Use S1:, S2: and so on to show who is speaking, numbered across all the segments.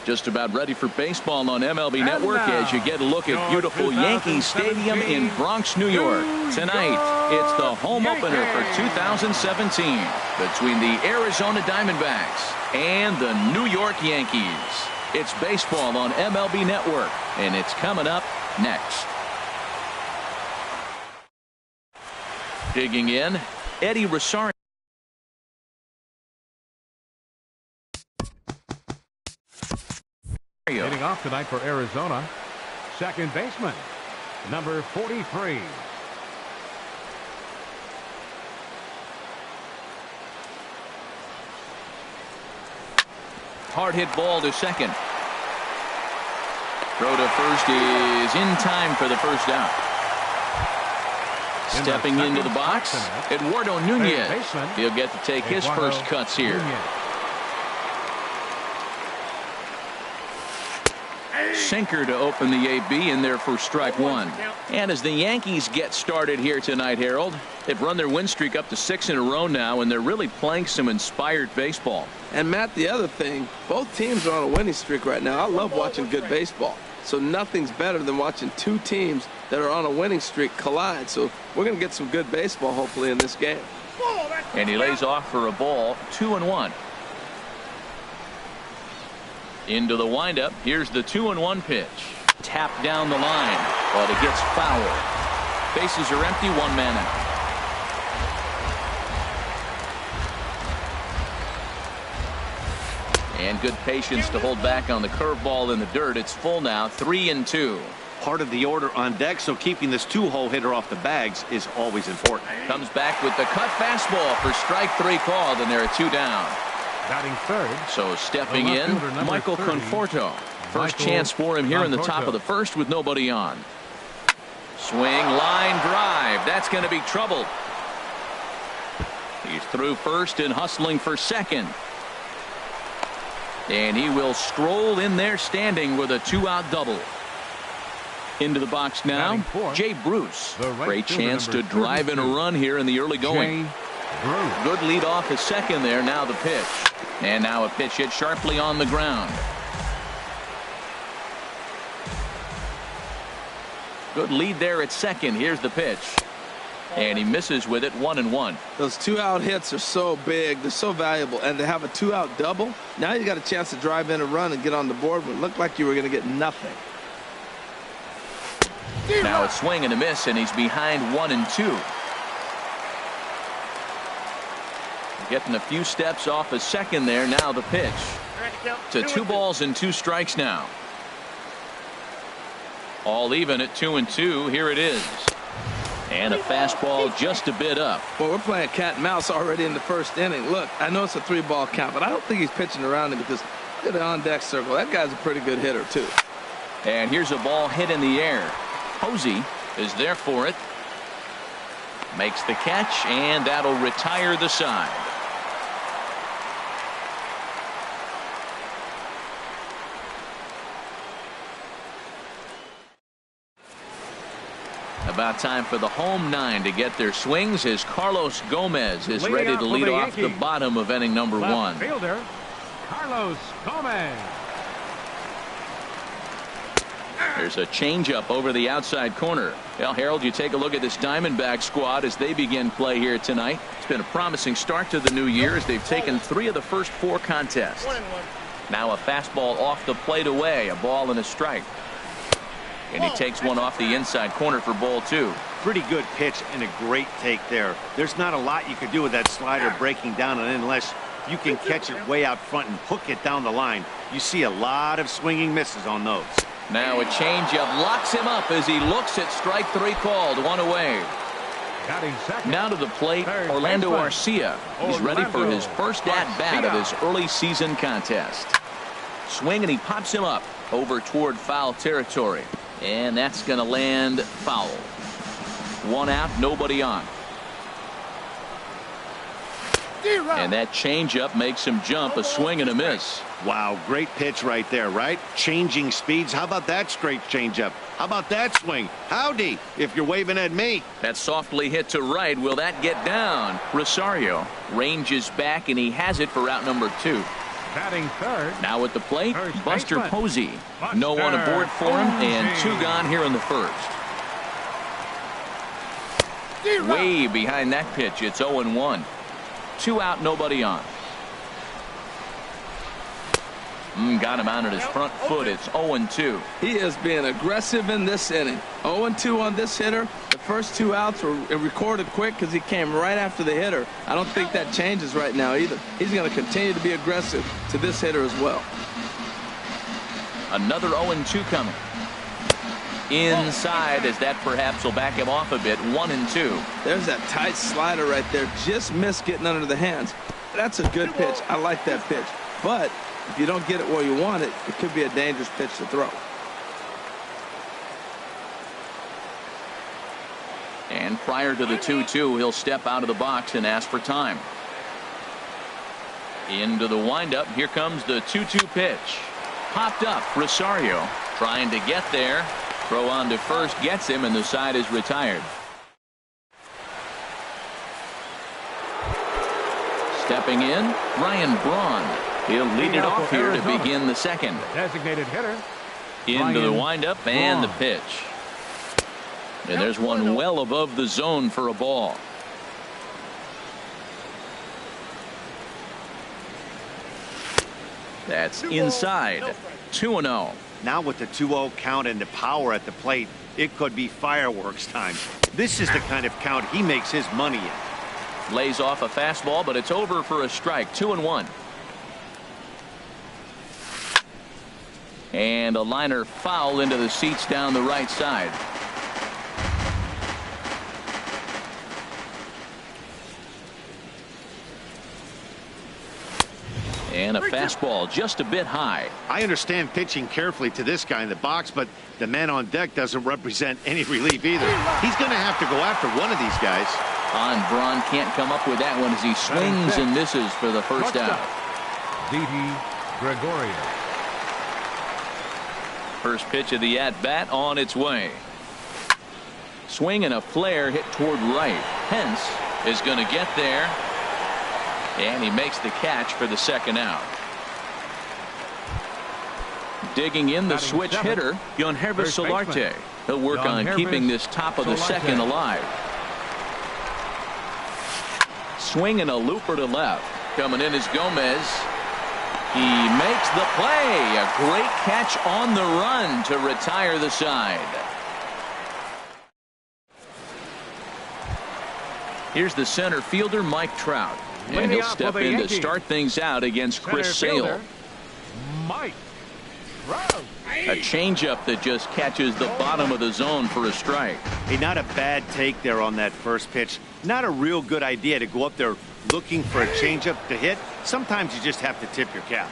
S1: Just about ready for baseball on MLB Network as you get a look at beautiful Yankee Stadium in Bronx, New York. Tonight, it's the home opener for 2017 between the Arizona Diamondbacks and the New York Yankees. It's baseball on MLB Network, and it's coming up next. Digging in, Eddie Rosario.
S2: Hitting off tonight for Arizona, second baseman, number 43.
S1: Hard hit ball to second. Throw to first is in time for the first out. Stepping into the box, Eduardo Nunez. He'll get to take his first cuts here. Sinker to open the AB in there for strike one. And as the Yankees get started here tonight, Harold, they've run their win streak up to 6 in a row now, and they're really playing some inspired baseball.
S3: And Matt, the other thing, both teams are on a winning streak right now. I love watching good baseball. So nothing's better than watching two teams that are on a winning streak collide. So we're going to get some good baseball hopefully in this game.
S1: And he lays off for a ball, 2-1. Into the windup. Here's the 2-1 pitch. Tapped down the line, but it gets foul. Bases are empty, one man out. And good patience to hold back on the curveball in the dirt. It's full now, 3-2.
S4: Part of the order on deck, so keeping this two-hole hitter off the bags is always important.
S1: Comes back with the cut fastball for strike three called, and there are two down.
S2: Batting third.
S1: So stepping in, Michael Conforto. First chance for him here in the top of the first with nobody on. Swing, line drive. That's going to be trouble. He's through first and hustling for second. And he will stroll in there standing with a two-out double. Into the box now, Jay Bruce. Great chance to drive in a run here in the early going. Good lead off his second there. Now the pitch. And now a pitch hit sharply on the ground. Good lead there at second. Here's the pitch. And he misses with it, 1-1.
S3: Those two-out hits are so big. They're so valuable. And to have a two-out double, now you got a chance to drive in a run and get on the board when it looked like you were going to get nothing.
S1: Now a swing and a miss, and he's behind 1-2. Getting a few steps off his second there. Now the pitch. To 2 balls and 2 strikes now. All even at 2-2. Here it is. And a fastball just a bit up.
S3: Well, we're playing cat and mouse already in the first inning. Look, I know it's a 3-ball count, but I don't think he's pitching around him because look at the on-deck circle. That guy's a pretty good hitter, too.
S1: And here's a ball hit in the air. Posey is there for it. Makes the catch, and that'll retire the side. About time for the home 9 to get their swings as Carlos Gomez is ready to lead off the bottom of inning number 1.
S2: Fielder, Carlos Gomez.
S1: There's a changeup over the outside corner. Well, Harold, you take a look at this Diamondback squad as they begin play here tonight. It's been a promising start to the new year as they've taken 3 of the first 4 contests. Now a fastball off the plate away, a ball and a strike. And he takes one off the inside corner for ball 2.
S4: Pretty good pitch and a great take there. There's not a lot you could do with that slider breaking down and in unless you can catch it way out front and hook it down the line. You see a lot of swinging misses on those.
S1: Now a changeup locks him up as he looks at strike 3 called, 1 away. Now to the plate, Orlando Arcia. He's ready for his first at-bat of his early season contest. Swing, and he pops him up over toward foul territory. And that's going to land foul. 1 out, nobody on. And that changeup makes him jump, a swing and a miss.
S4: Wow, great pitch right there, right? Changing speeds. How about that straight changeup? How about that swing? Howdy, if you're waving at me.
S1: That softly hit to right. Will that get down? Rosario ranges back, and he has it for out number 2.
S2: Batting third.
S1: Now at the plate,
S2: First
S1: Buster
S2: baseman.
S1: Posey. No one aboard for him, and 2 gone here in the first. Way behind that pitch. It's 0-1. 2 out, nobody on. Got him out at his front foot. It's 0-2.
S3: He is being aggressive in this inning. 0-2 on this hitter. The first 2 outs were recorded quick because he came right after the hitter. I don't think that changes right now either. He's going to continue to be aggressive to this hitter as well.
S1: Another 0-2 coming. Inside, as that perhaps will back him off a bit. 1-2.
S3: There's that tight slider right there. Just missed getting under the hands. That's a good pitch. I like that pitch. But if you don't get it where you want it, it could be a dangerous pitch to throw.
S1: And prior to the 2-2, he'll step out of the box and ask for time. Into the windup. Here comes the 2-2 pitch. Popped up. Rosario trying to get there. Throw on to first gets him, and the side is retired. Stepping in, Ryan Braun. He'll lead it off here to begin the second.
S2: Designated hitter.
S1: Into the windup and the pitch. And there's one well above the zone for a ball. That's inside. 2-0.
S4: Now with the 2-0 count and the power at the plate, it could be fireworks time. This is the kind of count he makes his money in.
S1: Lays off a fastball, but it's over for a strike. 2-1. And a liner foul into the seats down the right side. And a fastball just a bit high.
S4: I understand pitching carefully to this guy in the box, but the man on deck doesn't represent any relief either. He's going to have to go after one of these guys.
S1: Braun can't come up with that one as he swings and misses for the first out.
S2: Didi Gregorius.
S1: First pitch of the at-bat on its way. Swing and a flare hit toward right. Hence is going to get there. And he makes the catch for the second out. Digging in the switch hitter, Yangervis Solarte. He'll work on keeping this top of the second alive. Swing and a looper to left. Coming in is Gomez. He makes the play. A great catch on the run to retire the side. Here's the center fielder, Mike Trout. And he'll step in to start things out against Chris Sale.
S2: Mike Trout.
S1: A changeup that just catches the bottom of the zone for a strike.
S4: Hey, not a bad take there on that first pitch. Not a real good idea to go up there looking for a changeup to hit. Sometimes you just have to tip your cap.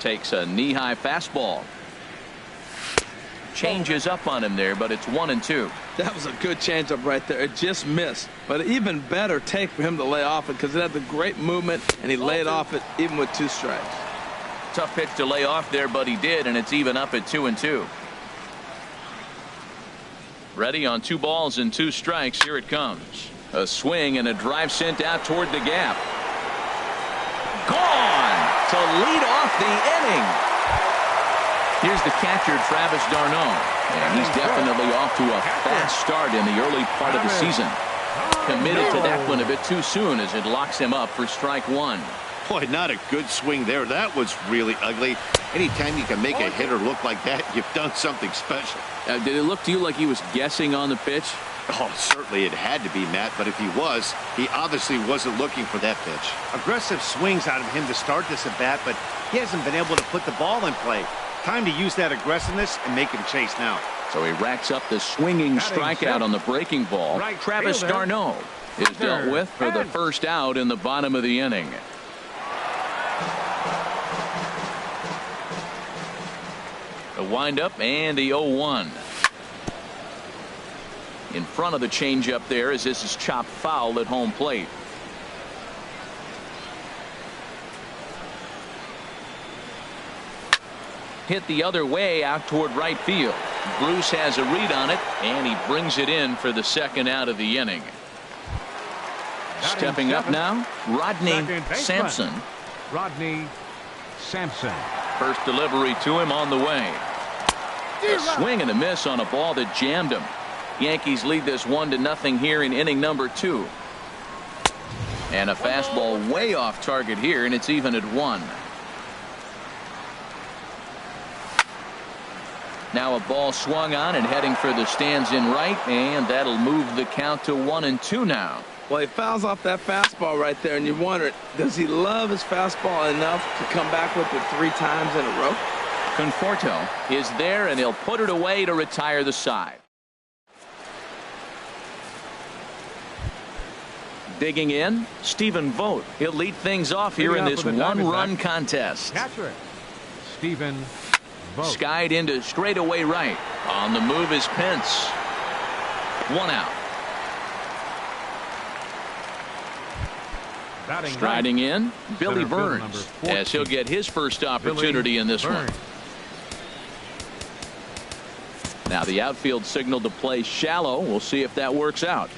S1: Takes a knee-high fastball. Changes up on him there, but it's 1-2.
S3: That was a good changeup right there. It just missed. But an even better take for him to lay off it because it had the great movement, and he laid off it even with 2 strikes.
S1: Tough pitch to lay off there, but he did, and it's even up at 2-2. Ready on 2 balls and 2 strikes. Here it comes. A swing and a drive sent out toward the gap. Gone to lead off the inning. Here's the catcher, Travis d'Arnaud. And he's definitely off to a fast start in the early part of the season. Committed to that one a bit too soon as it locks him up for strike 1.
S4: Boy, not a good swing there. That was really ugly. Anytime you can make a hitter look like that, you've done something special.
S1: Did it look to you like he was guessing on the pitch?
S4: Oh, certainly it had to be, Matt, but if he was, he obviously wasn't looking for that pitch. Aggressive swings out of him to start this at bat, but he hasn't been able to put the ball in play. Time to use that aggressiveness and make him chase now.
S1: So he racks up the swinging strikeout on the breaking ball. Travis d'Arnaud is dealt with for the first out in the bottom of the inning. The windup and the 0-1. In front of the changeup there as this is chopped foul at home plate. Hit the other way out toward right field. Bruce has a read on it, and he brings it in for the second out of the inning. Stepping up now, Rodney Sampson.
S2: Rodney Sampson.
S1: First delivery to him on the way. A swing and a miss on a ball that jammed him. Yankees lead this 1-0 here in inning number 2. And a fastball way off target here, and it's even at 1. Now a ball swung on and heading for the stands in right, and that'll move the count to 1-2 now.
S3: Well, he fouls off that fastball right there, and you wonder, does he love his fastball enough to come back with it 3 times in a row?
S1: Conforto is there, and he'll put it away to retire the side. Digging in, Stephen Vogt. He'll lead things off here in this 1-run contest.
S2: Catcher, Stephen Vogt.
S1: Skied into straightaway right. On the move is Pence. 1 out. Striding in, Billy Burns, as he'll get his first opportunity in this one. Now the outfield signal to play shallow. We'll see if that works out.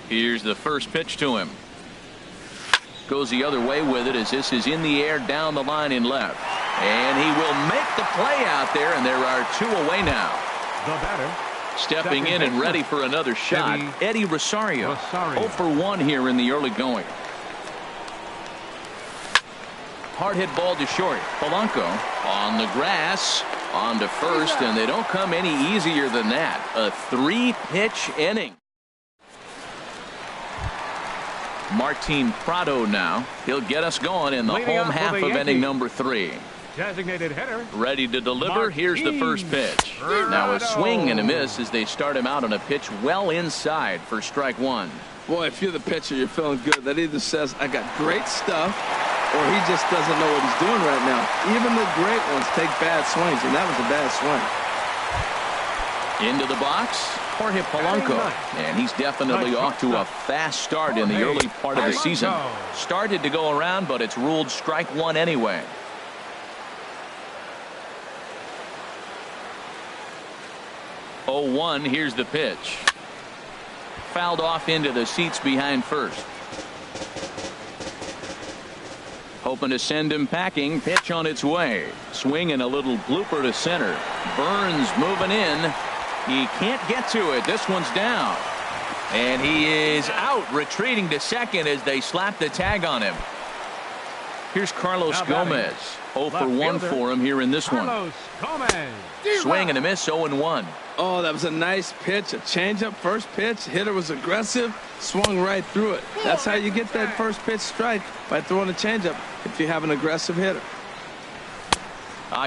S1: Here's the first pitch to him. Goes the other way with it as this is in the air down the line in left. And he will make the play out there, and there are 2 away now.
S2: The batter.
S1: Stepping in and ready for another shot, Eddie Rosario. 0 for 1 here in the early going. Hard hit ball to short. Polanco on the grass, on to first, and they don't come any easier than that. A 3-pitch inning. Martin Prado now. He'll get us going in the home half of inning number 3.
S2: Designated hitter.
S1: Ready to deliver. Here's the first pitch. Now a swing and a miss as they start him out on a pitch well inside for strike 1.
S3: Boy, if you're the pitcher, you're feeling good. That either says, I got great stuff, or he just doesn't know what he's doing right now. Even the great ones take bad swings, and that was a bad swing.
S1: Into the box, Jorge Polanco, and he's definitely off to a fast start in the early part of the season. Started to go around, but it's ruled strike 1 anyway. Oh, 1, here's the pitch. Fouled off into the seats behind first. Hoping to send him packing. Pitch on its way. Swing and a little blooper to center. Burns moving in. He can't get to it. This one's down. And he is out, retreating to second as they slap the tag on him. Here's Carlos Gomez. 0 for 1 for him here in this one. Swing and a miss, 0-1.
S3: Oh, that was a nice pitch. A changeup, first pitch. Hitter was aggressive, swung right through it. That's how you get that first pitch strike, by throwing a changeup if you have an aggressive hitter.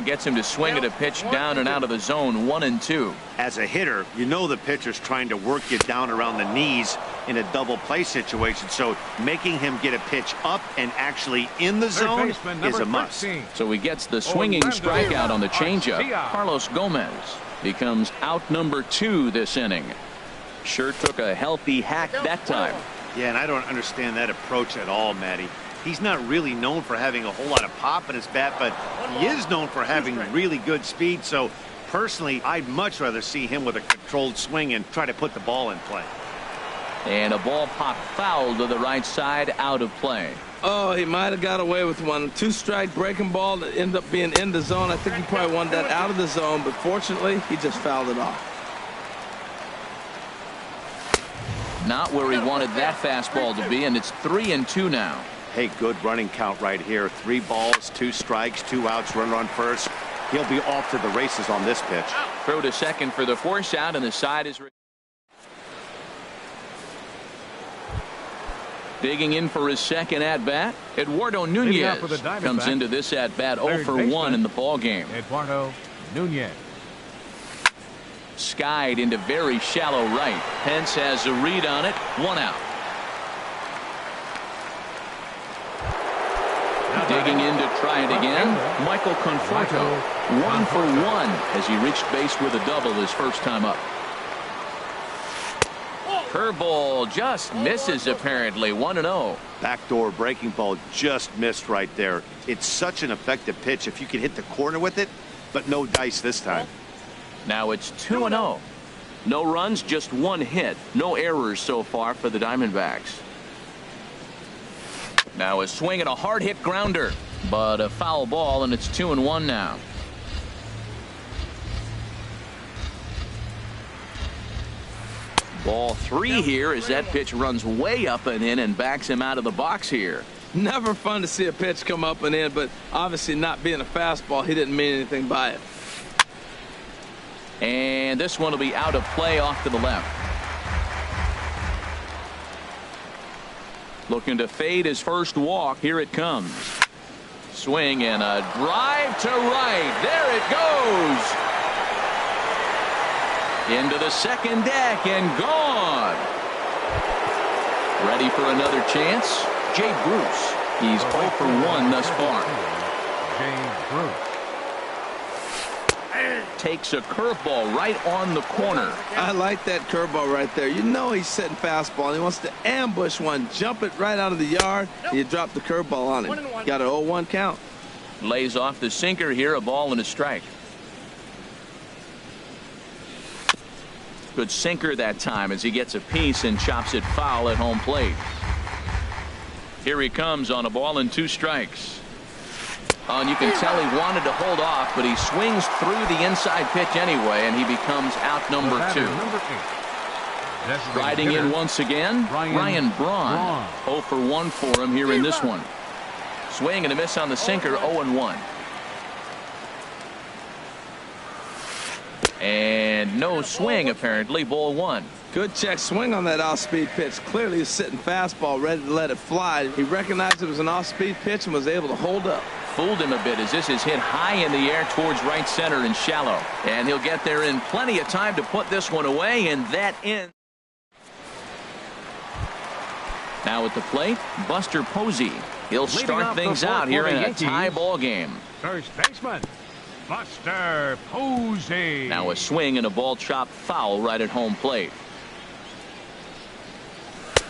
S1: Gets him to swing at a pitch down and out of the zone. 1-2.
S4: As a hitter, you know the pitcher's trying to work you down around the knees in a double play situation, so making him get a pitch up and actually in the zone is a must.
S1: So he gets the swinging strikeout on the changeup. Carlos Gomez becomes out number 2 this inning. Sure took a healthy hack that time.
S4: Yeah, and I don't understand that approach at all, Matty. He's not really known for having a whole lot of pop in his bat, but he is known for having really good speed. So personally, I'd much rather see him with a controlled swing and try to put the ball in play.
S1: And a ball popped foul to the right side, out of play.
S3: Oh, he might have got away with one. 2-strike breaking ball that ended up being in the zone. I think he probably wanted that out of the zone, but fortunately, he just fouled it off.
S1: Not where he wanted that fastball to be, and it's 3-2 now.
S4: Hey, good running count right here. 3 balls, 2 strikes, 2 outs, runner on first. He'll be off to the races on this pitch.
S1: Throw to second for the force out, and the side is digging in for his second at-bat. Eduardo Nunez comes into this at-bat 0 for 1 in the ball game.
S2: Eduardo Nunez.
S1: Skied into very shallow right. Pence has a read on it. 1 out. Digging in to try it again. Michael Conforto. 1 for 1 as he reached base with a double his first time up. Curveball just misses apparently. 1-0.
S4: Backdoor breaking ball just missed right there. It's such an effective pitch if you can hit the corner with it, but no dice this time.
S1: Now it's 2-0. No runs, just 1 hit. No errors so far for the Diamondbacks. Now a swing and a hard hit grounder. But a foul ball, and it's 2-1 now. Ball 3 here as that pitch runs way up and in and backs him out of the box here.
S3: Never fun to see a pitch come up and in, but obviously not being a fastball, he didn't mean anything by it.
S1: And this one will be out of play off to the left. Looking to fade his first walk. Here it comes. Swing and a drive to right. There it goes. Into the second deck and gone. Ready for another chance? Jay Bruce. He's 0 for 1 thus far.
S2: Jay Bruce
S1: takes a curveball right on the corner.
S3: I like that curveball right there. You know he's setting fastball, and he wants to ambush one, jump it right out of the yard, and you drop the curveball on him. Got an 0-1 count.
S1: Lays off the sinker here, a ball and a strike. Good sinker that time as he gets a piece and chops it foul at home plate. Here he comes on a ball and 2 strikes. Oh, and you can tell he wanted to hold off, but he swings through the inside pitch anyway, and he becomes out number 2. Riding in once again, Ryan Braun. 0 for 1 for him here in this one. Swing and a miss on the sinker, 0-1. And no swing, apparently, ball 1.
S3: Good check swing on that off-speed pitch. Clearly he's sitting fastball, ready to let it fly. He recognized it was an off-speed pitch and was able to hold up.
S1: Fooled him a bit as this is hit high in the air towards right center and shallow. And he'll get there in plenty of time to put this one away, and that ends. Now at the plate, Buster Posey. He'll start things out here in a tie ball game.
S2: First baseman, Buster Posey.
S1: Now a swing and a ball chopped foul right at home plate.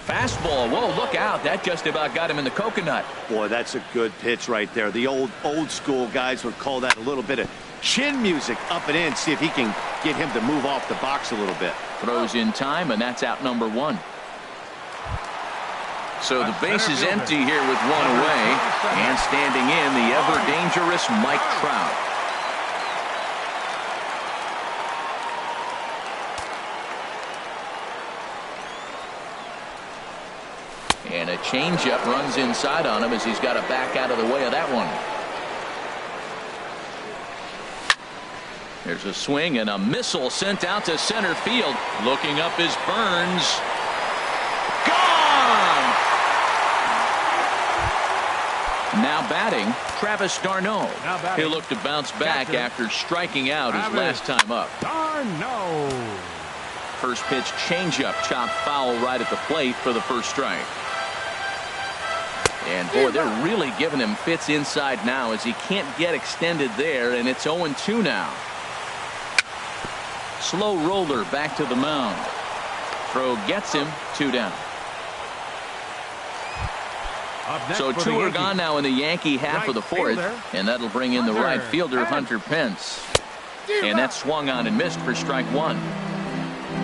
S1: Fastball. Whoa, look out. That just about got him in the coconut.
S4: Boy, that's a good pitch right there. The old school guys would call that a little bit of chin music up and in. See if he can get him to move off the box a little bit.
S1: Throws in time, and that's out number 1. So the base is empty here with 1 away. And standing in, the ever-dangerous Mike Trout. And a changeup runs inside on him as he's got to back out of the way of that one. There's a swing and a missile sent out to center field. Looking up is Burns. Gone! Now batting, Travis d'Arnaud. He'll look to bounce back after striking out his last time up.
S2: d'Arnaud.
S1: First pitch changeup chopped foul right at the plate for the first strike. And boy, they're really giving him fits inside now as he can't get extended there, and it's 0-2 now. Slow roller back to the mound. Throw gets him, 2 down. So 2 are gone now in the Yankee half of the 4th, and that'll bring in the right fielder Hunter Pence. And that swung on and missed for strike 1.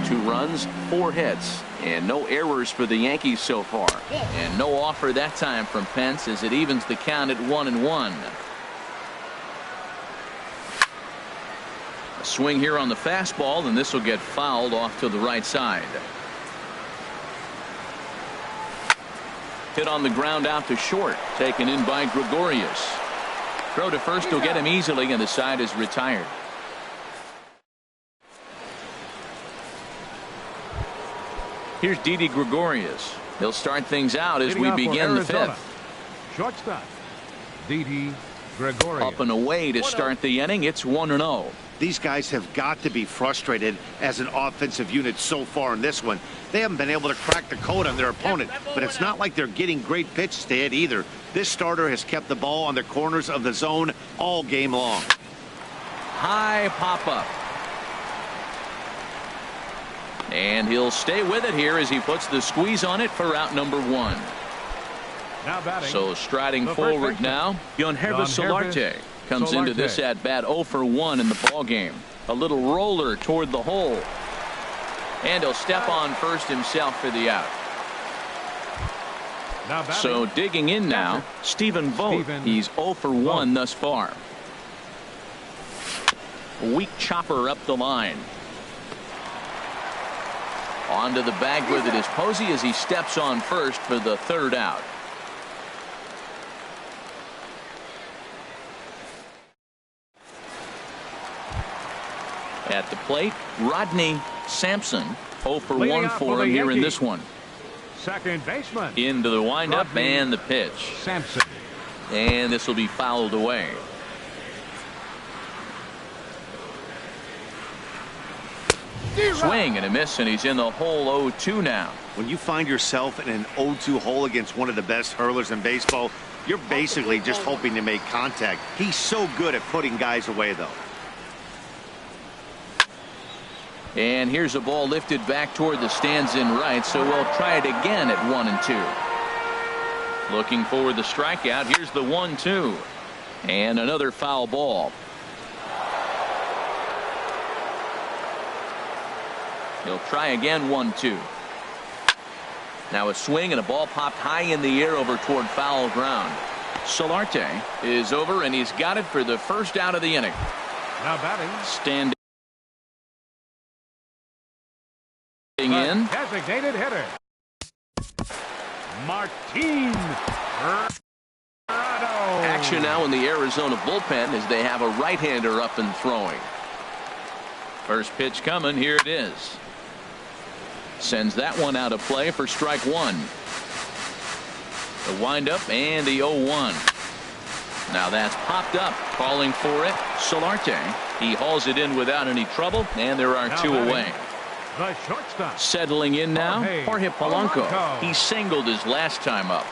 S1: 2 runs, 4 hits, and no errors for the Yankees so far. And no offer that time from Pence as it evens the count at 1-1. A swing here on the fastball, and this will get fouled off to the right side. Hit on the ground out to short, taken in by Gregorius. Throw to first will get him easily, and the side is retired. Here's Didi Gregorius. He'll start things out as we begin the 5th.
S2: Shortstop, Didi Gregorius.
S1: Up and away to start the inning. It's 1-0.
S4: These guys have got to be frustrated as an offensive unit so far in this one. They haven't been able to crack the code on their opponent, but it's not like they're getting great pitches to hit either. This starter has kept the ball on the corners of the zone all game long.
S1: High pop-up. And he'll stay with it here as he puts the squeeze on it for out number 1.
S2: Now batting.
S1: So striding forward now, Yangervis Solarte comes into this at bat 0 for 1 in the ball game. A little roller toward the hole. And he'll step on first himself for the out. So digging in now, Stephen Vogt. He's 0 for 1 thus far. Weak chopper up the line. Onto the bag with it is Posey as he steps on first for the 3rd out. At the plate, Rodney Sampson. 0 for 1 for him here in this one.
S2: Second baseman.
S1: Into the windup and the pitch.
S2: Sampson.
S1: And this will be fouled away. Swing and a miss, and he's in the hole 0-2 now.
S4: When you find yourself in an 0-2 hole against one of the best hurlers in baseball, you're basically just hoping to make contact. He's so good at putting guys away, though.
S1: And here's a ball lifted back toward the stands in right, so we'll try it again at 1-2. Looking for the strikeout. Here's the 1-2. And another foul ball. He'll try again. 1-2. Now a swing and a ball popped high in the air over toward foul ground. Solarte is over, and he's got it for the first out of the inning.
S2: Now batting.
S1: Standing in.
S2: Designated hitter. Martin Prado.
S3: Action now in the Arizona bullpen as they have a right-hander up and throwing.
S1: First pitch coming. Here it is. Sends that one out of play for strike 1. The windup and the 0-1. Now that's popped up. Calling for it. Solarte. He hauls it in without any trouble, and there are 2 away.
S2: The shortstop.
S1: Settling in now, Jorge Polanco. He singled his last time up.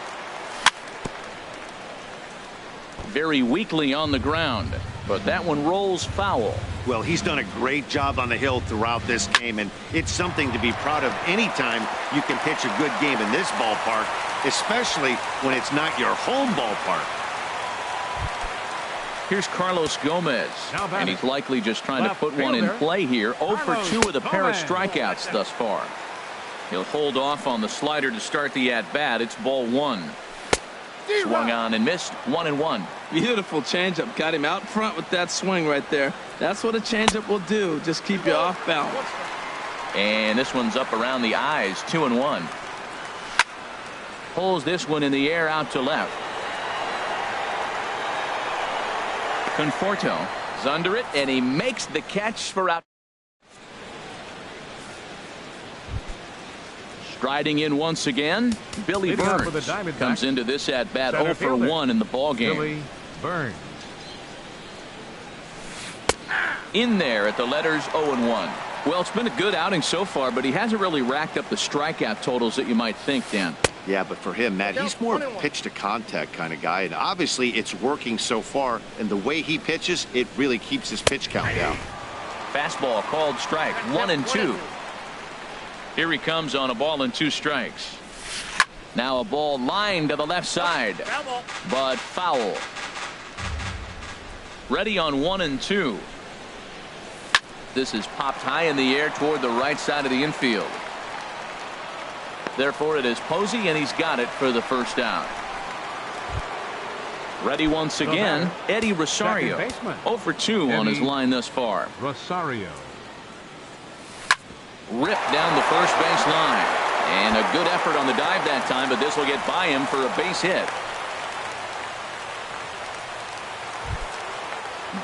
S1: Very weakly on the ground, but that one rolls foul.
S4: Well, he's done a great job on the hill throughout this game, and it's something to be proud of anytime you can pitch a good game in this ballpark, especially when it's not your home ballpark.
S1: Here's Carlos Gomez, and he's likely just trying to put one in play here. 0 for 2 with a pair of strikeouts thus far. He'll hold off on the slider to start the at-bat. It's ball 1. Swung on and missed. 1-1.
S3: Beautiful changeup. Got him out front with that swing right there. That's what a changeup will do. Just keep you off balance.
S1: And this one's up around the eyes. 2-1. Pulls this one in the air out to left. Conforto is under it, and he makes the catch for out. Striding in once again, Billy Burns comes into this at bat 0 for 1 in the ball game.
S2: Billy Burns.
S1: In there at the letters 0-1. Well, it's been a good outing so far, but he hasn't really racked up the strikeout totals that you might think, Dan.
S4: Yeah, but for him, Matt, he's more of a pitch to contact kind of guy, and obviously it's working so far, and the way he pitches, it really keeps his pitch count down.
S1: Fastball called strike. 1-2. Here he comes on a ball and 2 strikes. Now a ball lined to the left side, but foul. Ready on 1-2. This is popped high in the air toward the right side of the infield. Therefore, it is Posey, and he's got it for the first out. Ready once again, Eddie Rosario. 0 for 2 on his line thus far.
S2: Rosario.
S1: Ripped down the first base line. And a good effort on the dive that time, but this will get by him for a base hit.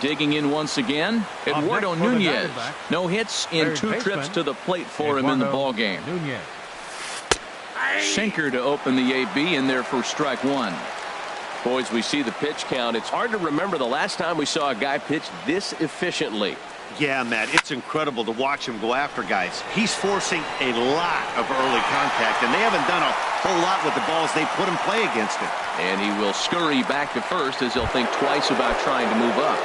S1: Digging in once again, Eduardo Nunez. No hits in 2 trips to the plate for him in the ball game. Sinker to open the AB in there for strike 1. Boys, we see the pitch count. It's hard to remember the last time we saw a guy pitch this efficiently.
S4: Yeah, Matt, it's incredible to watch him go after guys. He's forcing a lot of early contact, and they haven't done a whole lot with the balls they put in play against him.
S1: And he will scurry back to first as he'll think twice about trying to move up.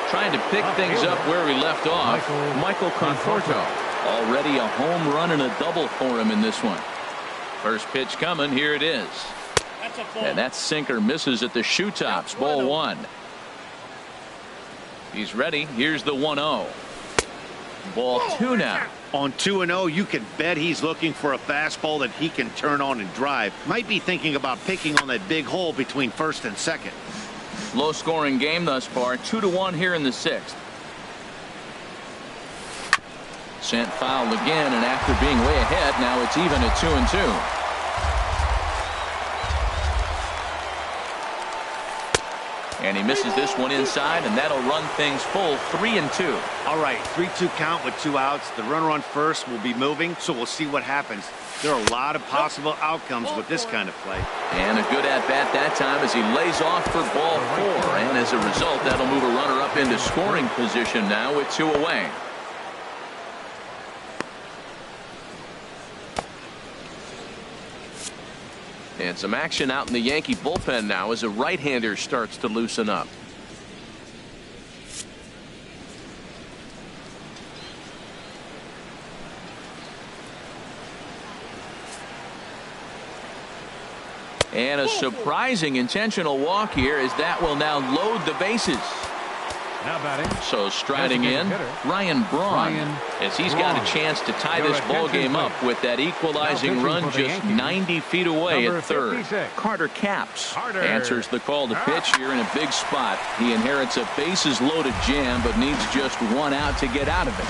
S1: Trying to pick things up where he left off. Michael Conforto. Already a home run and a double for him in this one. First pitch coming. Here it is. And that sinker misses at the shoe tops. Ball 1. He's ready. Here's the 1-0. Ball 2 now.
S4: On 2-0, you can bet he's looking for a fastball that he can turn on and drive. Might be thinking about picking on that big hole between first and second.
S1: Low-scoring game thus far, 2-1 here in the 6th. Sent foul again, and after being way ahead, now it's even at 2-2. And he misses this one inside, and that'll run things full 3-2.
S4: All right, 3-2 count with 2 outs. The runner on first will be moving, so we'll see what happens. There are a lot of possible outcomes with this kind of play.
S1: And a good at-bat that time as he lays off for ball 4. And as a result, that'll move a runner up into scoring position now with 2 away. And some action out in the Yankee bullpen now as a right-hander starts to loosen up. And a surprising intentional walk here as that will now load the bases.
S2: Now batting.
S1: So striding in, Ryan Braun, as he's got a chance to tie this ball game up with that equalizing run just 90 feet away at third. Carter Capps answers the call to pitch here in a big spot. He inherits a bases loaded jam, but needs just 1 out to get out of it.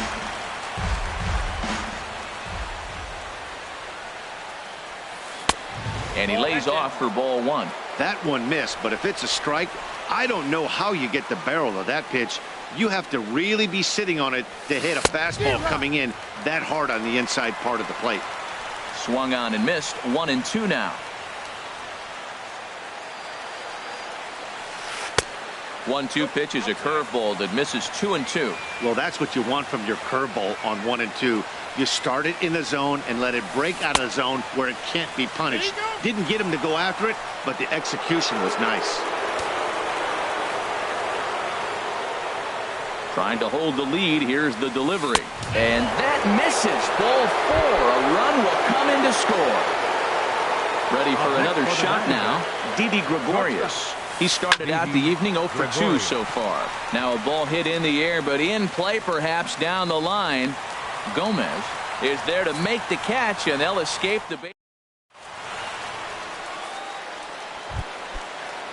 S1: And he lays off for ball 1.
S4: That one missed, but if it's a strike, I don't know how you get the barrel of that pitch. You have to really be sitting on it to hit a fastball coming in that hard on the inside part of the plate.
S1: Swung on and missed. 1-2 now. 1-2 pitch is a curveball that misses 2-2.
S4: Well, that's what you want from your curveball on 1-2. You start it in the zone and let it break out of the zone where it can't be punished. Didn't get him to go after it, but the execution was nice.
S1: Trying to hold the lead. Here's the delivery. And that misses. Ball 4. A run will come in to score. Ready for another shot now. Didi Gregorius. He started out the evening 0 for 2 so far. Now a ball hit in the air, but in play perhaps down the line. Gomez is there to make the catch, and they'll escape the base.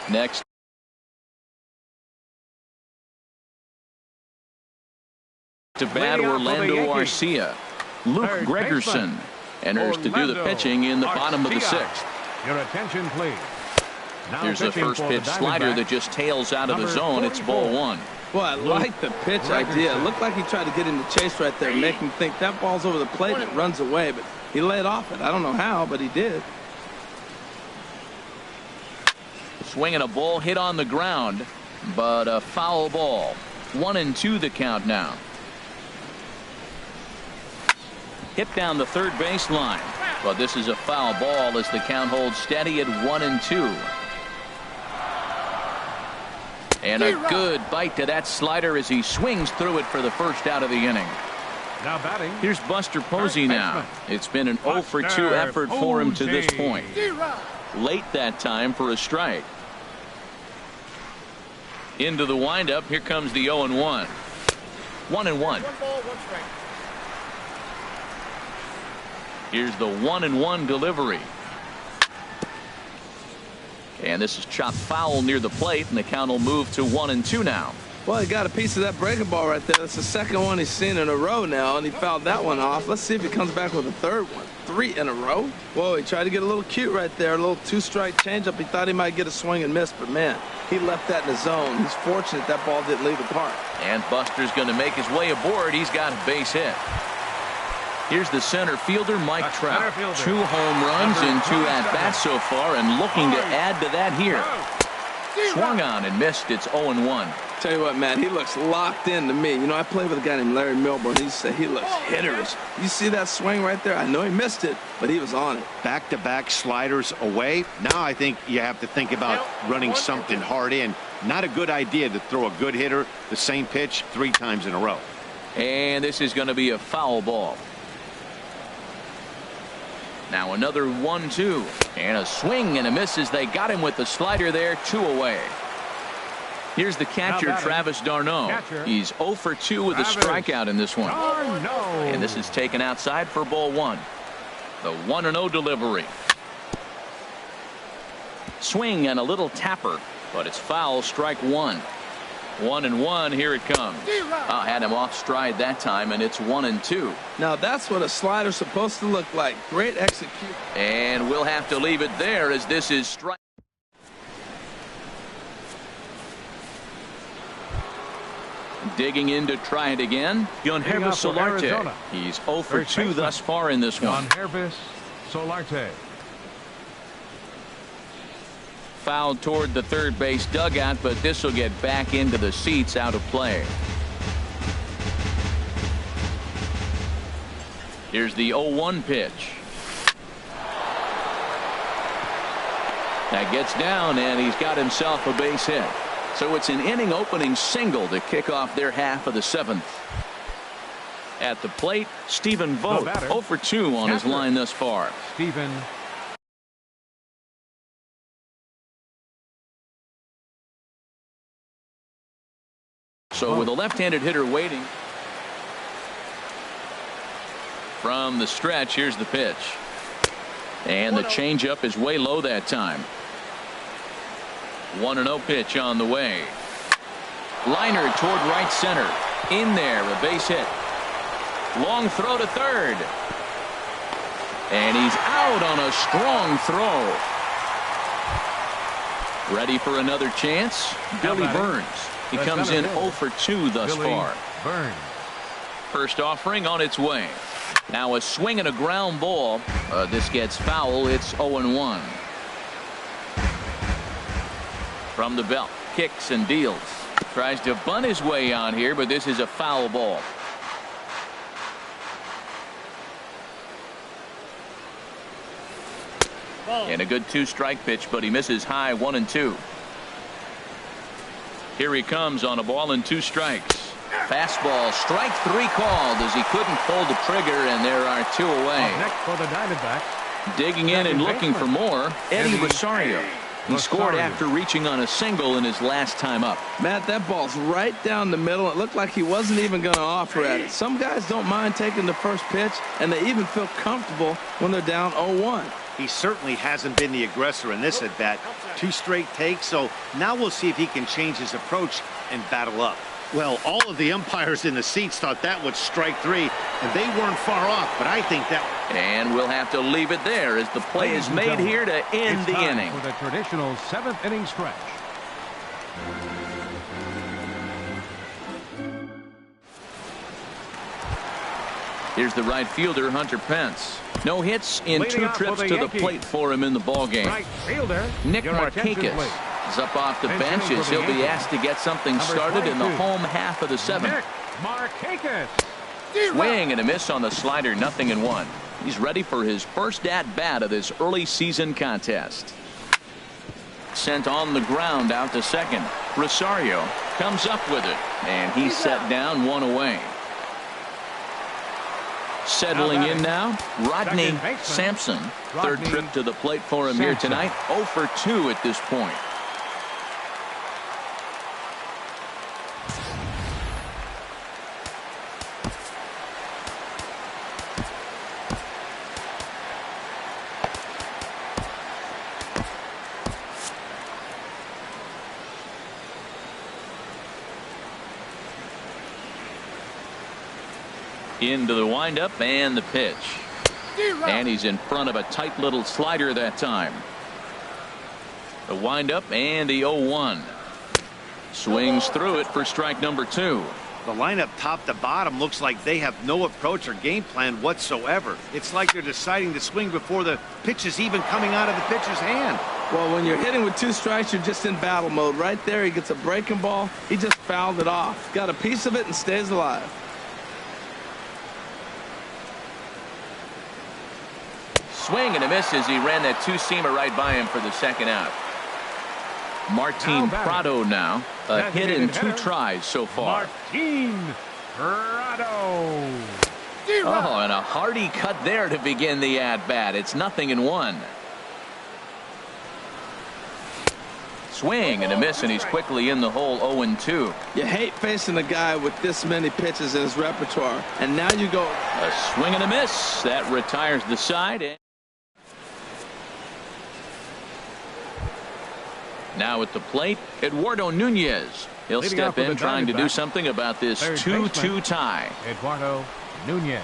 S1: Next. To bat Orlando Arcia. Luke Gregerson enters to do the pitching in the bottom of the 6th.
S2: Your attention, please.
S1: Here's a first pitch slider that just tails out of the zone. It's ball 1.
S3: Well, I like the pitch idea. It looked like he tried to get in the chase right there, make him think that ball's over the plate and it runs away, but he laid off it. I don't know how, but he did.
S1: Swinging a ball hit on the ground, but a foul ball. 1-2 the count now. Hit down the third baseline, but this is a foul ball as the count holds steady at 1-2. And a good bite to that slider as he swings through it for the first out of the inning.
S2: Now batting.
S1: Here's Buster Posey now. It's been an 0 for 2 effort for him to this point. Late that time for a strike. Into the windup. Here comes the 0-1. 1-1. Here's the 1-1 delivery. And this is chopped foul near the plate, and the count will move to 1-2 now.
S3: Well, he got a piece of that breaking ball right there. That's the second one he's seen in a row now, and he fouled that one off. Let's see if he comes back with a third one. 3 in a row. Whoa, he tried to get a little cute right there. A little 2-strike changeup. He thought he might get a swing and miss, but man, he left that in the zone. He's fortunate that ball didn't leave the park.
S1: And Buster's going to make his way aboard. He's got a base hit. Here's the center fielder, Mike Trout. 2 home runs in 2 at-bats so far, and looking to add to that here. Swung on and missed. It's 0-1.
S3: Tell you what, Matt, he looks locked in to me. You know, I played with a guy named Larry Milburn. He said he looks hitterish. You see that swing right there? I know he missed it, but he was on it.
S4: Back-to-back sliders away. Now I think you have to think about running something hard in. Not a good idea to throw a good hitter the same pitch 3 times in a row.
S1: And this is going to be a foul ball. Now another 1-2 and a swing and a miss as they got him with the slider there. 2 away. Here's the catcher, Travis d'Arnaud. He's 0 for 2 with a strikeout in this one. And this is taken outside for ball 1. The 1-0 delivery. Swing and a little tapper, but it's foul, strike 1. 1-1, here it comes. Had him off stride that time, and it's 1-2.
S3: Now that's what a slider's supposed to look like. Great execution.
S1: And we'll have to leave it there as this is strike. Digging in to try it again. Yangervis Solarte. He's 0 for 2 thus far in this one.
S2: Yangervis Solarte.
S1: Fouled toward the third base dugout, but this will get back into the seats, out of play. Here's the 0-1 pitch. That gets down, and he's got himself a base hit. So it's an inning opening single to kick off their half of the 7th. At the plate, Stephen Vogt, 0 for 2 on his line thus far.
S2: Stephen.
S1: So with a left-handed hitter waiting. From the stretch, here's the pitch. And the changeup is way low that time. 1-0 pitch on the way. Liner toward right center. In there, a base hit. Long throw to third. And he's out on a strong throw. Ready for another chance? Billy Burns. He comes in 0 for 2 thus far.
S2: Burns.
S1: First offering on its way. Now a swing and a ground ball. This gets foul. It's 0-1. From the belt. Kicks and deals. Tries to bunt his way on here, but this is a foul ball. And a good 2-strike pitch, but he misses high. 1-2. Here he comes on a ball and 2 strikes. Fastball, strike 3 called as he couldn't pull the trigger, and there are 2 away.
S2: Next for the Diamondbacks.
S1: Digging in and looking for more, Eddie Rosario. He scored after reaching on a single in his last time up.
S3: Matt, that ball's right down the middle. It looked like he wasn't even going to offer at it. Some guys don't mind taking the first pitch, and they even feel comfortable when they're down 0-1.
S4: He certainly hasn't been the aggressor in this at bat. 2 straight takes, so now we'll see if he can change his approach and battle up. Well, all of the umpires in the seats thought that was strike 3, and they weren't far off, but I think that...
S1: And we'll have to leave it there as the play is made here to end the inning.
S2: For the traditional 7th inning stretch.
S1: Here's the right fielder, Hunter Pence. No hits in 2 trips to the plate for him in the ballgame.
S2: Right fielder,
S1: Nick Markakis is up off the bench as he'll be asked to get something started in the home half of the 7th.
S2: Nick Markakis.
S1: Swing and a miss on the slider, 0-1. He's ready for his first at-bat of this early season contest. Sent on the ground out to second. Rosario comes up with it, and he's set down 1 away. Settling in now, Rodney Sampson. Third trip to the plate for him here tonight. 0 for 2 at this point. Into the windup and the pitch. And he's in front of a tight little slider that time. The windup and the 0-1. Swings through it for strike number 2.
S4: The lineup top to bottom looks like they have no approach or game plan whatsoever. It's like they're deciding to swing before the pitch is even coming out of the pitcher's hand.
S3: Well, when you're hitting with 2 strikes, you're just in battle mode. Right there, he gets a breaking ball. He just fouled it off. Got a piece of it and stays alive.
S1: Swing and a miss as he ran that 2-seamer right by him for the second out. Martin Prado now. A hit in 2 tries so far.
S2: Martin Prado.
S1: Oh, and a hearty cut there to begin the at-bat. It's 0-1. swing and a miss, and he's quickly in the hole 0-2.
S3: You hate facing a guy with this many pitches in his repertoire, and now you go.
S1: A swing and a miss. That retires the side. Now at the plate, Eduardo Nunez. He'll step in trying to do something about this 2-2 tie.
S2: Eduardo Nunez.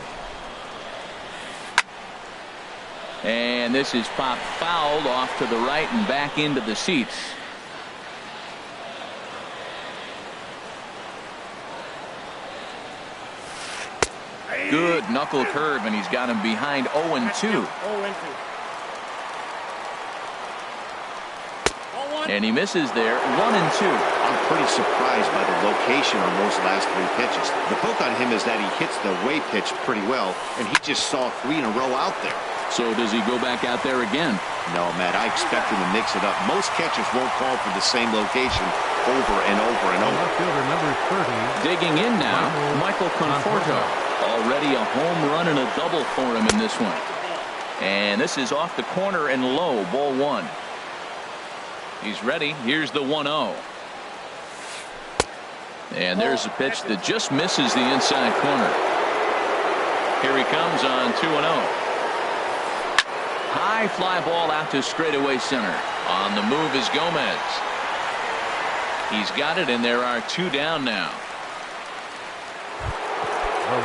S1: And this is popped fouled off to the right and back into the seats. Good knuckle curve, and he's got him behind 0-2. And he misses there, 1-2.
S4: I'm pretty surprised by the location on those last 3 pitches. The book on him is that he hits the way pitch pretty well, and he just saw 3 in a row out there.
S1: So does he go back out there again?
S4: No, Matt, I expect him to mix it up. Most catchers won't call for the same location over and over and over.
S2: Left fielder number 30.
S1: Digging in now, Michael Conforto. Already a home run and a double for him in this one. And this is off the corner and low, ball 1. He's ready. Here's the 1-0. And there's a pitch that just misses the inside corner. Here he comes on 2-0. High fly ball out to straightaway center. On the move is Gomez. He's got it, and there are 2 down now.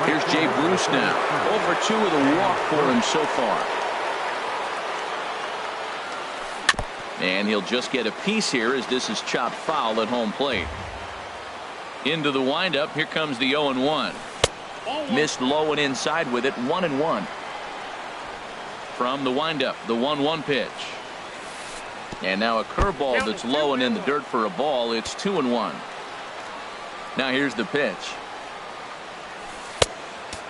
S1: Here's Jay Bruce now. Over 2 with a walk for him so far. And he'll just get a piece here as this is chopped foul at home plate. Into the windup. Here comes the 0-1. Missed low and inside with it. 1-1. From the windup, the 1-1 pitch. And now a curveball that's low and in the dirt for a ball. It's 2-1. Now here's the pitch.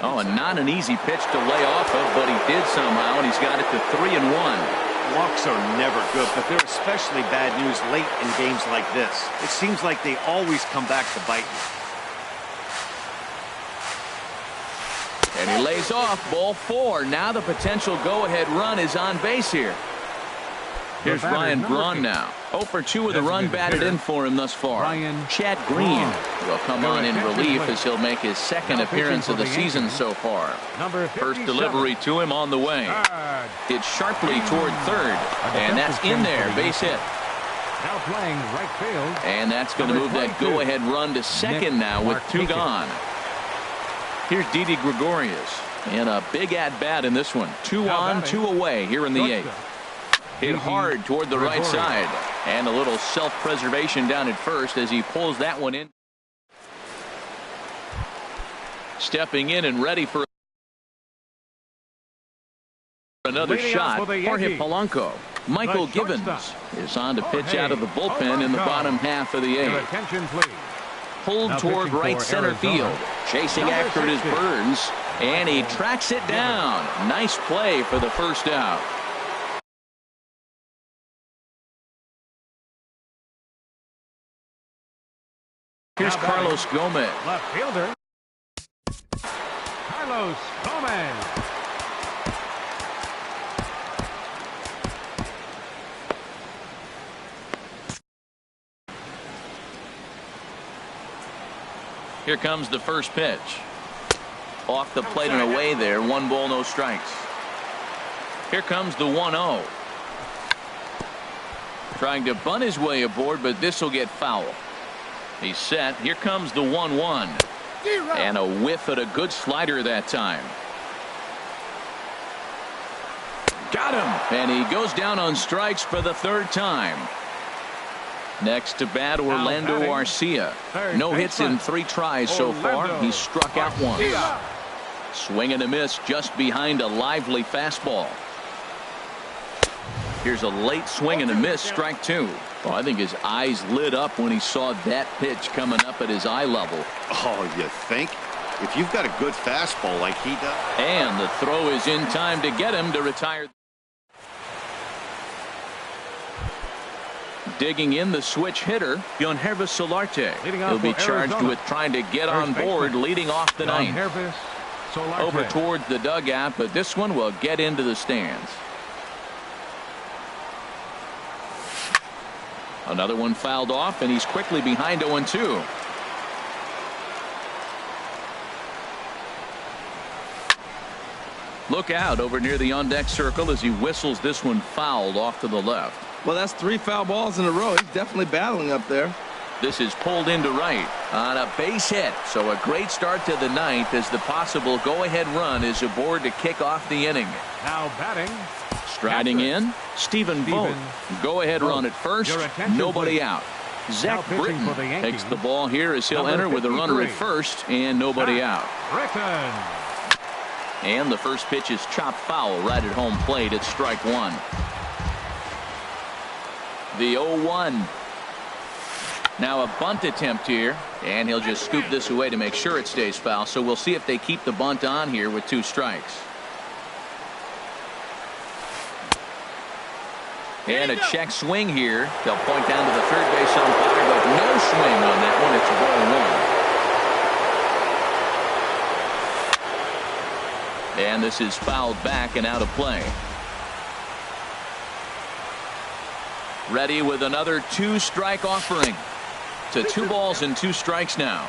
S1: Oh, and not an easy pitch to lay off of, but he did somehow, and he's got it to 3-1.
S4: Walks are never good, but they're especially bad news late in games like this. It seems like they always come back to bite you.
S1: And he lays off, ball 4. Now the potential go-ahead run is on base here. Here's Ryan Braun now. 0 for 2 with a run batted in for him thus far. Chad Green will come on in relief as he'll make his 2nd appearance of the season so far. First delivery to him on the way. It's sharply toward 3rd, and that's in there. Base hit.
S2: Now playing right field.
S1: And that's going to move that go-ahead run to 2nd now with 2 gone. Here's Didi Gregorius. And a big at-bat in this one. 2 on, 2 away here in the 8th. Hit hard toward the right side. And a little self-preservation down at first as he pulls that one in. Stepping in and ready for another shot. Jorge Polanco. Michael Givens is on to pitch out of the bullpen in the bottom half of the 8th. Pulled toward right center field. Chasing after it is Burns. And he tracks it down. Nice play for the first out. Here's Carlos Gomez.
S2: Left fielder. Carlos Gomez.
S1: Here comes the first pitch. Off the plate and away there. 1 ball, no strikes. Here comes the 1-0. Trying to bunt his way aboard, but this will get foul. He's set. Here comes the 1-1. And a whiff at a good slider that time. Got him. And he goes down on strikes for the 3rd time. Next to bat, Orlando Arcia. No hits in 3 tries so far. He's struck out once. Swing and a miss just behind a lively fastball. Here's a late swing and a miss, strike 2. Oh, I think his eyes lit up when he saw that pitch coming up at his eye level.
S4: Oh, you think? If you've got a good fastball like he does.
S1: And the throw is in time to get him to retire. Digging in the switch hitter, Yangervis Solarte. He'll be charged with trying to get on board leading off the 9th. Over towards the dugout, but this one will get into the stands. Another one fouled off, and he's quickly behind 0-2. Look out over near the on-deck circle as he whistles this one fouled off to the left.
S3: Well, that's 3 foul balls in a row. He's definitely battling up there.
S1: This is pulled into right on a base hit. So a great start to the ninth as the possible go-ahead run is aboard to kick off the inning.
S2: Now batting.
S1: Striding in, Stephen Vogt. Go-ahead run at first, nobody
S2: please.
S1: out. Zach
S2: pitching for the
S1: Britton
S2: Yankees.
S1: takes the ball here as he'll enter with a runner at
S2: 53.
S1: first and nobody out.
S2: Britton.
S1: And the first pitch is chopped foul right at home plate. It's strike one. The 0-1. Now a bunt attempt here, and he'll just scoop this away to make sure it stays foul. So we'll see if they keep the bunt on here with 2 strikes. And a check swing here. They'll point down to the third base umpire, but no swing on that one. It's a ball 1. And this is fouled back and out of play. Ready with another 2-strike offering. To 2 balls and 2 strikes now.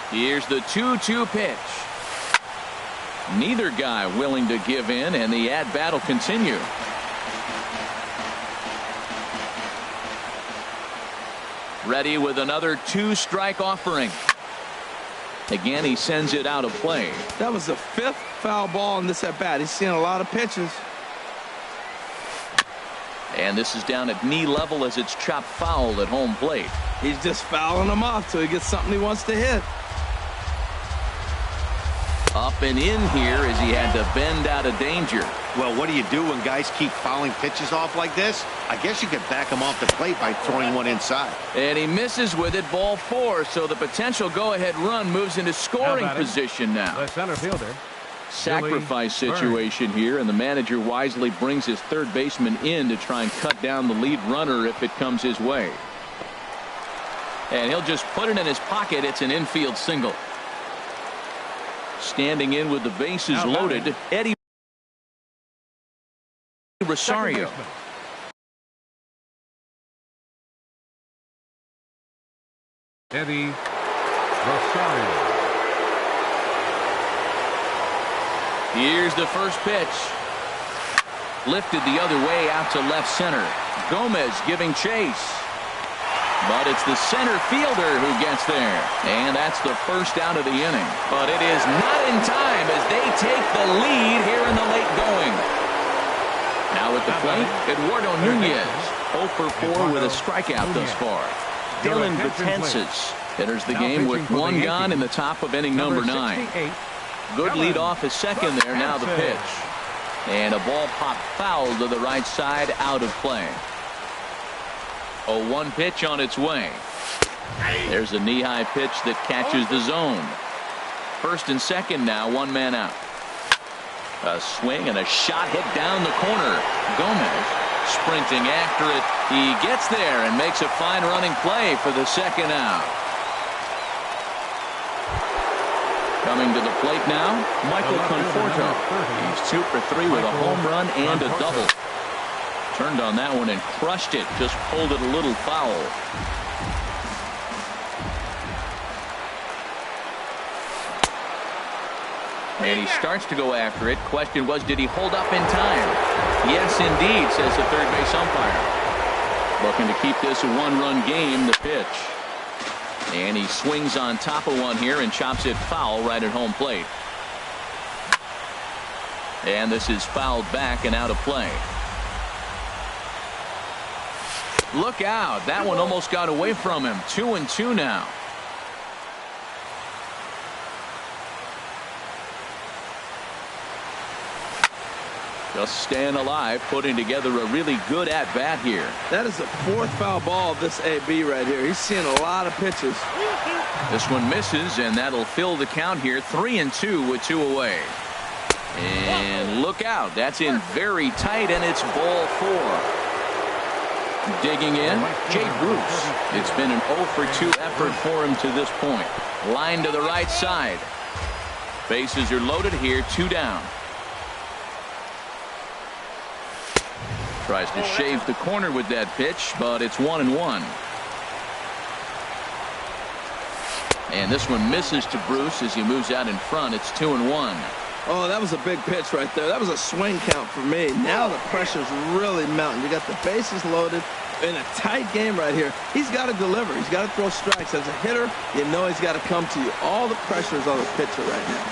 S1: Here's the 2-2 pitch. Neither guy willing to give in, and the at-bat will continue. Ready with another 2-strike offering. Again, he sends it out of play.
S3: That was the 5th foul ball in this at-bat. He's seeing a lot of pitches.
S1: And this is down at knee level as it's chopped foul at home plate.
S3: He's just fouling them off till he gets something he wants to hit.
S1: Up and in here as he had to bend out of danger.
S4: Well, what do you do when guys keep fouling pitches off like this? I guess you could back him off the plate by throwing one inside.
S1: And he misses with it, ball 4. So the potential go-ahead run moves into scoring position now.
S2: The center fielder.
S1: Sacrifice situation here, and the manager wisely brings his third baseman in to try and cut down the lead runner if it comes his way. And he'll just put it in his pocket. It's an infield single. Standing in with the bases loaded, Eddie Rosario.
S2: Eddie Rosario.
S1: Here's the first pitch. Lifted the other way out to left center. Gomez giving chase. But it's the center fielder who gets there. And that's the first out of the inning. But it is not in time as they take the lead here in the late going. Now at the plate, Eduardo Nunez. 0 for 4 with a strikeout thus far. Dylan Betances enters the game with 1 gone in the top of inning number 9. Good lead off his second there. Now the pitch. And a ball popped foul to the right side, out of play. 0-1 pitch on its way. There's a knee-high pitch that catches the zone. First and second now, 1 man out. A swing and a shot hit down the corner. Gomez sprinting after it. He gets there and makes a fine running play for the second out. Coming to the plate now, Michael Conforto. He's 2 for 3 with a home run and a double. Turned on that one and crushed it. Just pulled it a little foul. And he starts to go after it. Question was, did he hold up in time? Yes, indeed, says the third base umpire. Looking to keep this a 1-run game. The pitch. And he swings on top of one here and chops it foul right at home plate. And this is fouled back and out of play. Look out. That one almost got away from him. 2-2 now. Just staying alive, putting together a really good at-bat here.
S3: That is the 4th foul ball of this AB right here. He's seeing a lot of pitches.
S1: This one misses, and that'll fill the count here. 3-2 with 2 away. And look out. That's in very tight, and it's ball 4. Digging in, Jay Bruce. It's been an 0 for 2 effort for him to this point. Line to the right side. Bases are loaded here, 2 down. Tries to shave the corner with that pitch, but it's 1-1. And this one misses to Bruce as he moves out in front. It's 2-1.
S3: Oh, that was a big pitch right there. That was a swing count for me. Now the pressure's really mounting. You got the bases loaded in a tight game right here. He's got to deliver. He's got to throw strikes. As a hitter, you know he's got to come to you. All the pressure is on the pitcher right now.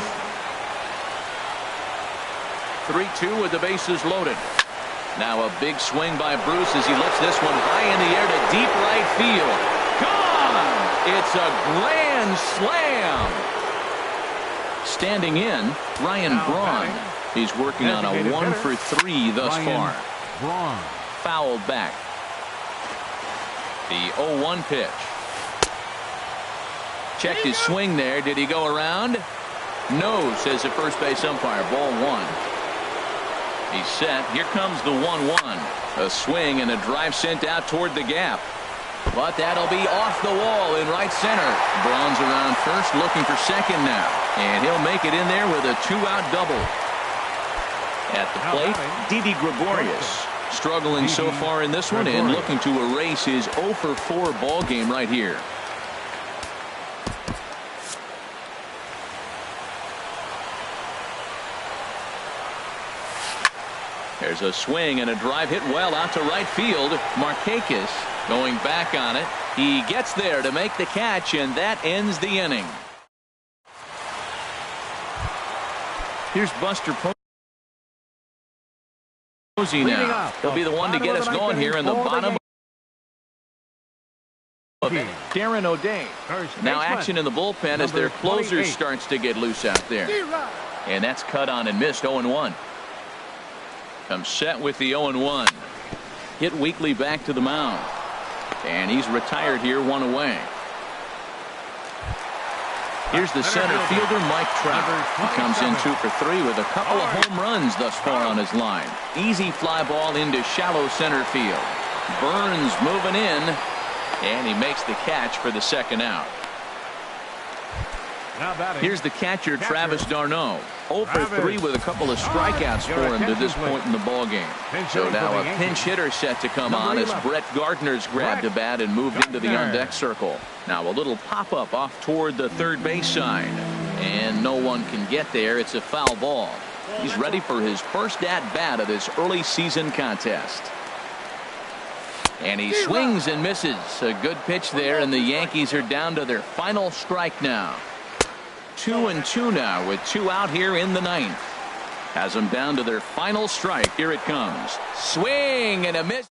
S1: 3-2 with the bases loaded. Now a big swing by Bruce as he lifts this one high in the air to deep right field. Gone! It's a grand slam. Standing in, Ryan Braun. He's working on a 1-for-3 thus far.
S2: Braun.
S1: Fouled back. The 0-1 pitch. Checked his swing there. Did he go around? No, says the first base umpire. Ball 1. He's set. Here comes the 1-1. A swing and a drive sent out toward the gap. But that'll be off the wall in right center. Braun's around first, looking for second now. And he'll make it in there with a 2-out double. At the plate, Didi Gregorius. Struggling so far in this one and looking to erase his 0-for-4 ball game right here. There's a swing and a drive hit well out to right field. Markakis going back on it. He gets there to make the catch, and that ends the inning. Here's Buster Posey now. He'll be the one to get us going here in the bottom of it. Darren O'Day. Now action in the bullpen as their closer starts to get loose out there. And that's cut on and missed. 0-1. Comes set with the 0-1. Hit weakly back to the mound. And he's retired here, 1 away. Here's the center fielder, Mike Trout. He comes in 2-for-3 with a couple of home runs thus far on his line. Easy fly ball into shallow center field. Burns moving in, and he makes the catch for the second out. Here's the catcher, Travis d'Arnaud. 0-for-3 with a couple of strikeouts for him to this point in the ballgame. So now a pinch hitter set to come on as Brett Gardner's grabbed a bat and moved into the on-deck circle. Now a little pop-up off toward the third base side. And no one can get there. It's a foul ball. He's ready for his first at-bat of this early season contest. And he swings and misses. A good pitch there, and the Yankees are down to their final strike now. 2-2 now with 2 out here in the 9th. Has them down to their final strike. Here it comes. Swing and a miss.